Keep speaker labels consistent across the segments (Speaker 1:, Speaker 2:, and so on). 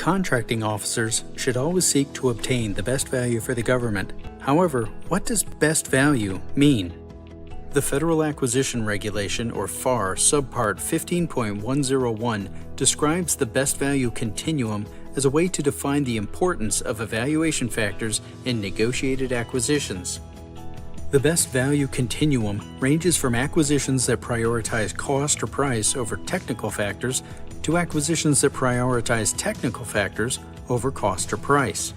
Speaker 1: Contracting officers should always seek to obtain the best value for the government. However, what does best value mean? The Federal Acquisition Regulation, or FAR, subpart 15.101 describes the best value continuum as a way to define the importance of evaluation factors in negotiated acquisitions. The best value continuum ranges from acquisitions that prioritize cost or price over technical factors to acquisitions that prioritize technical factors over cost or price.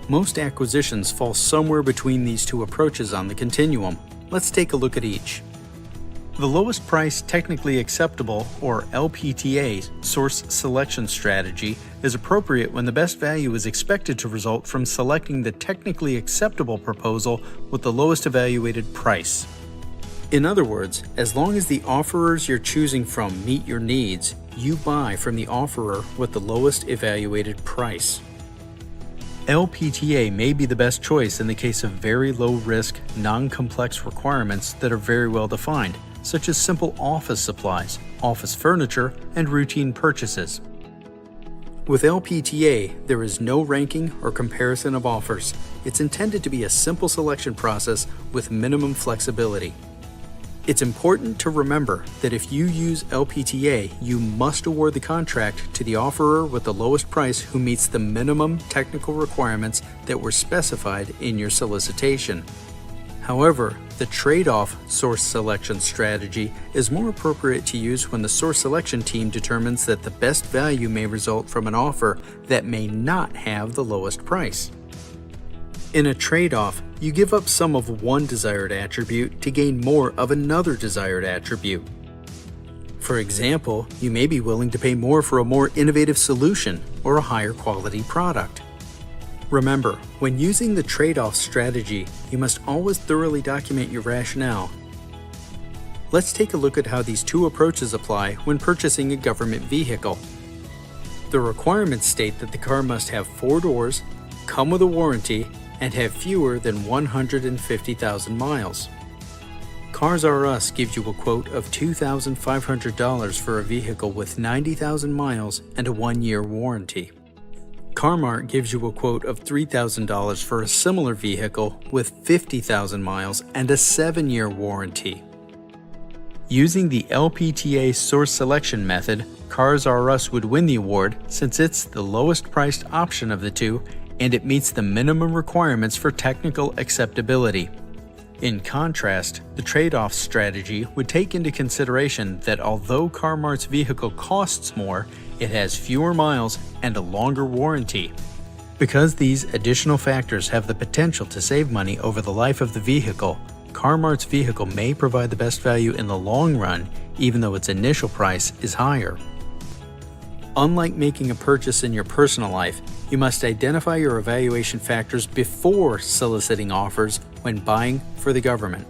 Speaker 1: Most acquisitions fall somewhere between these two approaches on the continuum. Let's take a look at each. The lowest price technically acceptable, or LPTA, source selection strategy is appropriate when the best value is expected to result from selecting the technically acceptable proposal with the lowest evaluated price. In other words, as long as the offerers you're choosing from meet your needs, you buy from the offerer with the lowest evaluated price. LPTA may be the best choice in the case of very low-risk, non-complex requirements that are very well defined, such as simple office supplies, office furniture, and routine purchases. With LPTA, there is no ranking or comparison of offers. It's intended to be a simple selection process with minimum flexibility. It's important to remember that if you use LPTA, you must award the contract to the offerer with the lowest price who meets the minimum technical requirements that were specified in your solicitation. However, the trade-off source selection strategy is more appropriate to use when the source selection team determines that the best value may result from an offer that may not have the lowest price. In a trade-off, you give up some of one desired attribute to gain more of another desired attribute. For example, you may be willing to pay more for a more innovative solution or a higher quality product. Remember, when using the trade-off strategy, you must always thoroughly document your rationale. Let's take a look at how these two approaches apply when purchasing a government vehicle. The requirements state that the car must have 4 doors, come with a warranty, and have fewer than 150,000 miles. Cars R Us gives you a quote of $2,500 for a vehicle with 90,000 miles and a 1-year warranty. CarMart gives you a quote of $3,000 for a similar vehicle with 50,000 miles and a 7-year warranty. Using the LPTA source selection method, Cars R Us would win the award since it's the lowest priced option of the two and it meets the minimum requirements for technical acceptability. In contrast, the trade-off strategy would take into consideration that although CarMart's vehicle costs more, it has fewer miles and a longer warranty. Because these additional factors have the potential to save money over the life of the vehicle, CarMart's vehicle may provide the best value in the long run, even though its initial price is higher. Unlike making a purchase in your personal life, you must identify your evaluation factors before soliciting offers when buying for the government.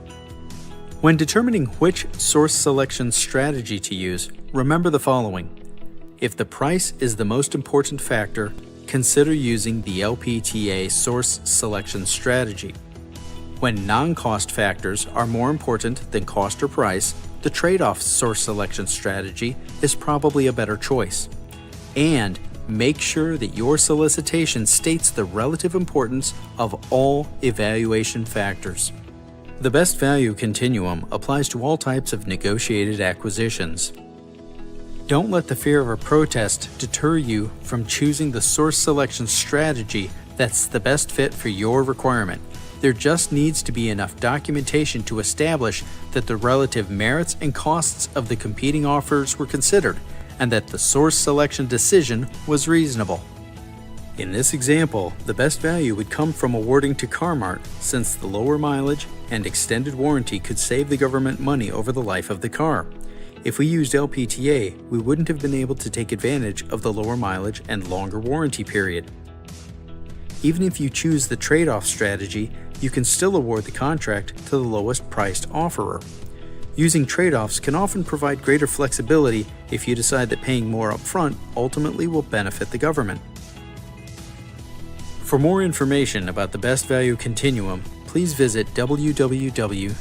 Speaker 1: When determining which source selection strategy to use, remember the following. If the price is the most important factor, consider using the LPTA source selection strategy. When non-cost factors are more important than cost or price, the trade-off source selection strategy is probably a better choice. And make sure that your solicitation states the relative importance of all evaluation factors. The best value continuum applies to all types of negotiated acquisitions. Don't let the fear of a protest deter you from choosing the source selection strategy that's the best fit for your requirement. There just needs to be enough documentation to establish that the relative merits and costs of the competing offers were considered, and that the source selection decision was reasonable. In this example, the best value would come from awarding to CarMart, since the lower mileage and extended warranty could save the government money over the life of the car. If we used LPTA, we wouldn't have been able to take advantage of the lower mileage and longer warranty period. Even if you choose the trade-off strategy, you can still award the contract to the lowest priced offerer. Using trade-offs can often provide greater flexibility if you decide that paying more upfront ultimately will benefit the government. For more information about the best value continuum, please visit www.fai.gov.